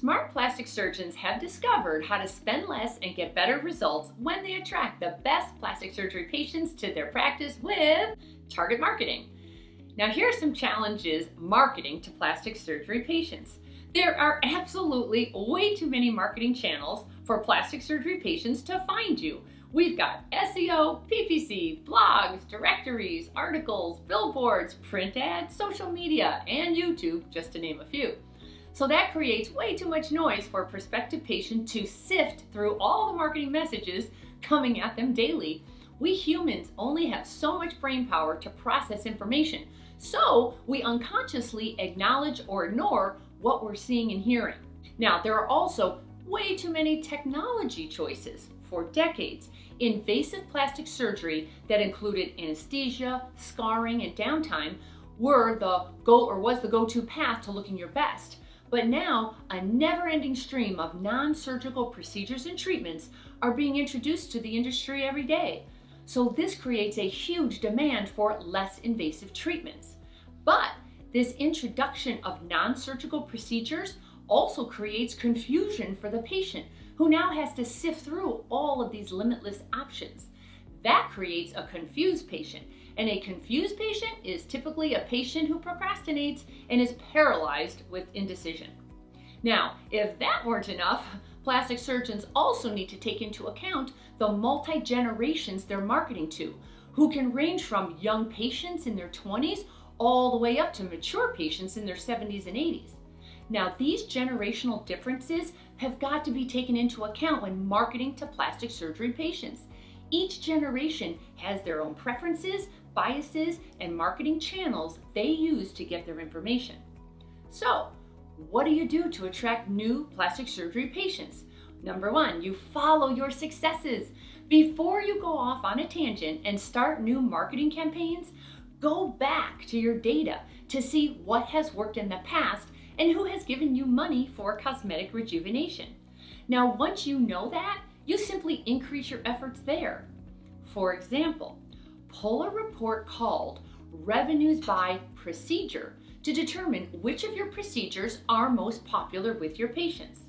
Smart plastic surgeons have discovered how to spend less and get better results when they attract the best plastic surgery patients to their practice with target marketing. Now, here are some challenges marketing to plastic surgery patients. There are absolutely way too many marketing channels for plastic surgery patients to find you. We've got SEO, PPC, blogs, directories, articles, billboards, print ads, social media, and YouTube, just to name a few. So that creates way too much noise for a prospective patient to sift through all the marketing messages coming at them daily. We humans only have so much brain power to process information, so we unconsciously acknowledge or ignore what we're seeing and hearing. Now, there are also way too many technology choices. For decades, invasive plastic surgery that included anesthesia, scarring, and downtime was the go-to path to looking your best. But now, a never-ending stream of non-surgical procedures and treatments are being introduced to the industry every day. So this creates a huge demand for less invasive treatments. But this introduction of non-surgical procedures also creates confusion for the patient, who now has to sift through all of these limitless options. That creates a confused patient, and a confused patient is typically a patient who procrastinates and is paralyzed with indecision. Now, if that weren't enough, plastic surgeons also need to take into account the multi-generations they're marketing to, who can range from young patients in their 20s all the way up to mature patients in their 70s and 80s. Now, these generational differences have got to be taken into account when marketing to plastic surgery patients. Each generation has their own preferences, biases, and marketing channels they use to get their information. So, what do you do to attract new plastic surgery patients? Number one, you follow your successes. Before you go off on a tangent and start new marketing campaigns, go back to your data to see what has worked in the past and who has given you money for cosmetic rejuvenation. Now, once you know that, you simply increase your efforts there. For example, pull a report called Revenues by Procedure to determine which of your procedures are most popular with your patients.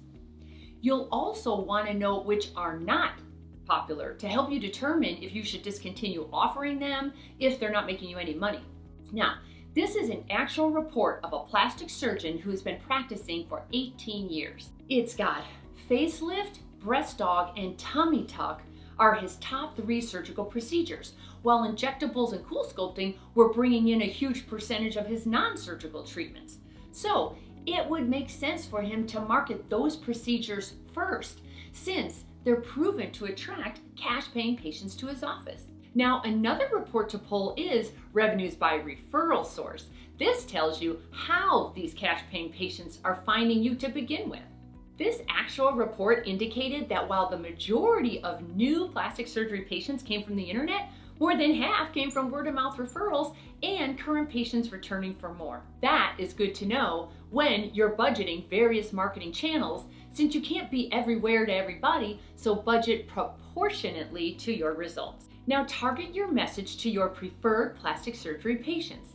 You'll also want to know which are not popular to help you determine if you should discontinue offering them if they're not making you any money. Now, this is an actual report of a plastic surgeon who's been practicing for 18 years. It's got facelift, breast aug, and tummy tuck are his top 3 surgical procedures, while injectables and cool sculpting were bringing in a huge percentage of his non-surgical treatments. So it would make sense for him to market those procedures first, since they're proven to attract cash-paying patients to his office. Now, another report to pull is Revenues by Referral Source. This tells you how these cash-paying patients are finding you to begin with. This actual report indicated that while the majority of new plastic surgery patients came from the internet, more than half came from word-of-mouth referrals and current patients returning for more. That is good to know when you're budgeting various marketing channels, since you can't be everywhere to everybody, so budget proportionately to your results. Now, target your message to your preferred plastic surgery patients.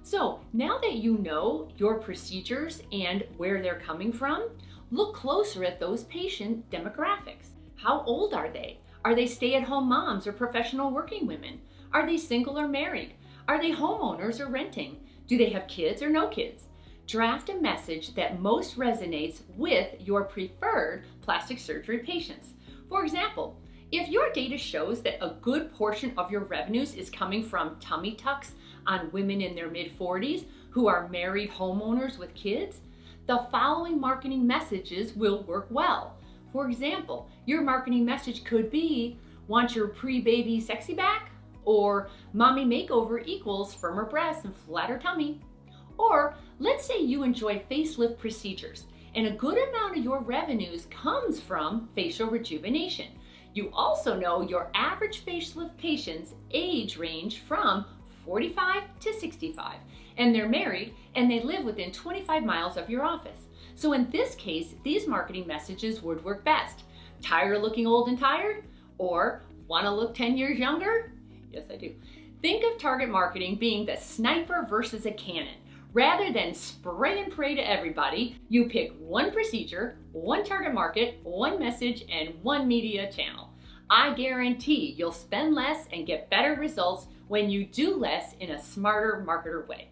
So now that you know your procedures and where they're coming from, look closer at those patient demographics. How old are they? Are they stay-at-home moms or professional working women? Are they single or married? Are they homeowners or renting? Do they have kids or no kids? Draft a message that most resonates with your preferred plastic surgery patients. For example, if your data shows that a good portion of your revenues is coming from tummy tucks on women in their mid-40s who are married homeowners with kids, the following marketing messages will work well. For example, your marketing message could be, want your pre-baby sexy back? Or mommy makeover equals firmer breasts and flatter tummy. Or let's say you enjoy facelift procedures and a good amount of your revenues comes from facial rejuvenation. You also know your average facelift patient's age range from 45 to 65, and they're married and they live within 25 miles of your office. So in this case, these marketing messages would work best. Tired of looking old and tired? Or want to look 10 years younger? Yes, I do. Think of target marketing being the sniper versus a cannon. Rather than spray and pray to everybody, you pick one procedure, one target market, one message, and one media channel. I guarantee you'll spend less and get better results when you do less in a smarter marketer way.